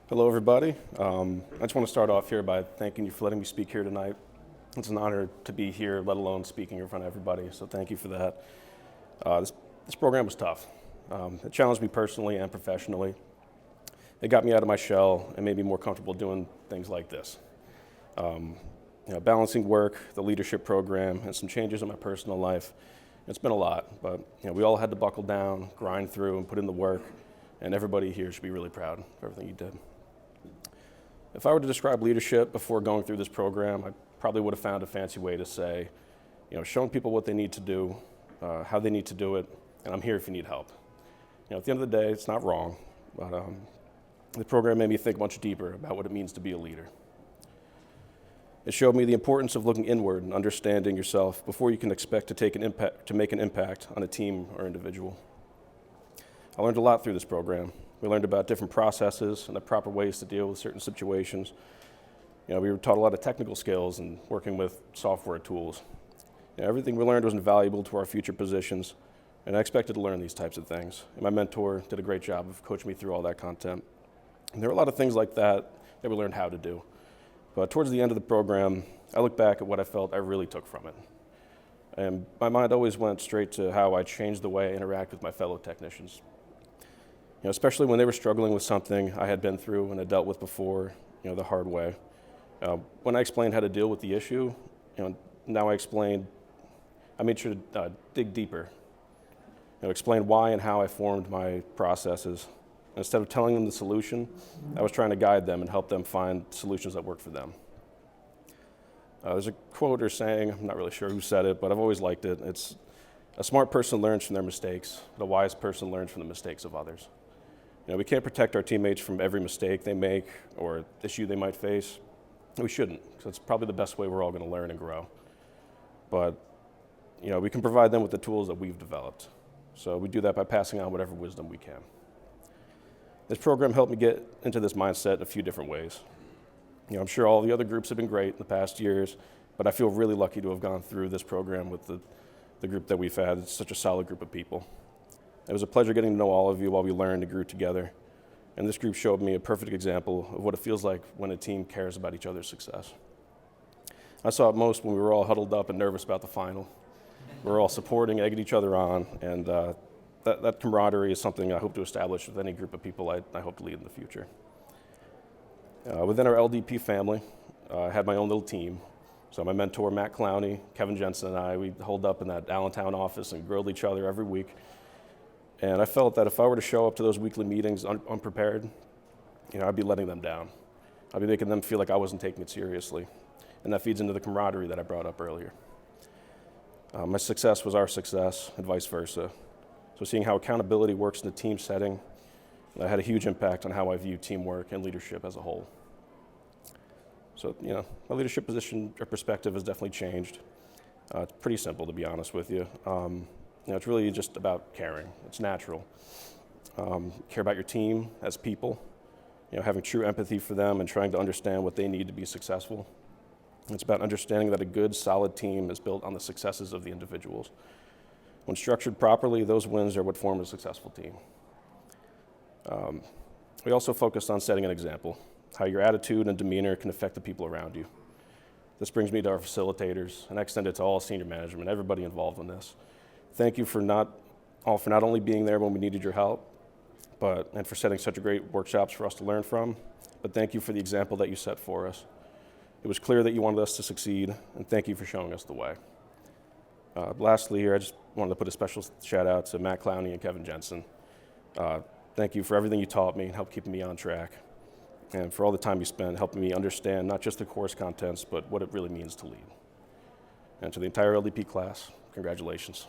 Hello, everybody. I just want to start off here by thanking you for letting me speak here tonight. It's an honor to be here, let alone speaking in front of everybody, so thank you for that. This program was tough. It challenged me personally and professionally. It got me out of my shell and made me more comfortable doing things like this. Balancing work, the leadership program, and some changes in my personal life. It's been a lot, but we all had to buckle down, grind through, and put in the work, and everybody here should be really proud of everything you did. If I were to describe leadership before going through this program, I probably would have found a fancy way to say, showing people what they need to do, how they need to do it, and I'm here if you need help. At the end of the day, it's not wrong, but the program made me think much deeper about what it means to be a leader. It showed me the importance of looking inward and understanding yourself before you can expect to make an impact on a team or individual. I learned a lot through this program. We learned about different processes and the proper ways to deal with certain situations. We were taught a lot of technical skills and working with software tools. Everything we learned was invaluable to our future positions, and I expected to learn these types of things. And my mentor did a great job of coaching me through all that content. And there were a lot of things like that we learned how to do. But towards the end of the program, I look back at what I felt I really took from it. And my mind always went straight to how I changed the way I interact with my fellow technicians. Especially when they were struggling with something I had been through and had dealt with before, the hard way. When I explained how to deal with the issue, now I made sure to dig deeper, explain why and how I formed my processes. Instead of telling them the solution, I was trying to guide them and help them find solutions that work for them. There's a quote or saying, I'm not really sure who said it, but I've always liked it. It's, "A smart person learns from their mistakes, but a wise person learns from the mistakes of others." We can't protect our teammates from every mistake they make or issue they might face. We shouldn't, because it's probably the best way we're all going to learn and grow. But, we can provide them with the tools that we've developed. So we do that by passing on whatever wisdom we can. This program helped me get into this mindset in a few different ways. I'm sure all the other groups have been great in the past years, but I feel really lucky to have gone through this program with the group that we've had. It's such a solid group of people. It was a pleasure getting to know all of you while we learned and grew together. And this group showed me a perfect example of what it feels like when a team cares about each other's success. I saw it most when we were all huddled up and nervous about the final. We were all supporting, egging each other on, and that camaraderie is something I hope to establish with any group of people I hope to lead in the future. Within our LDP family, I had my own little team. So my mentor, Matt Clowney, Kevin Jensen, and I, we holed up in that Allentown office and grilled each other every week. And I felt that if I were to show up to those weekly meetings unprepared, I'd be letting them down. I'd be making them feel like I wasn't taking it seriously. And that feeds into the camaraderie that I brought up earlier. My success was our success and vice versa. So seeing how accountability works in a team setting, that had a huge impact on how I view teamwork and leadership as a whole. So, my leadership position or perspective has definitely changed. It's pretty simple, to be honest with you. It's really just about caring. It's natural. Care about your team as people, having true empathy for them and trying to understand what they need to be successful. It's about understanding that a good, solid team is built on the successes of the individuals. When structured properly, those wins are what form a successful team. We also focused on setting an example, how your attitude and demeanor can affect the people around you. This brings me to our facilitators, and I extend it to all senior management, everybody involved in this. Thank you for not only being there when we needed your help, and for setting such great workshops for us to learn from, but thank you for the example that you set for us. It was clear that you wanted us to succeed, and thank you for showing us the way. Lastly here, I just wanted to put a special shout out to Matt Clowney and Kevin Jensen. Thank you for everything you taught me and helped keep me on track, and for all the time you spent helping me understand not just the course contents, but what it really means to lead. And to the entire LDP class, congratulations.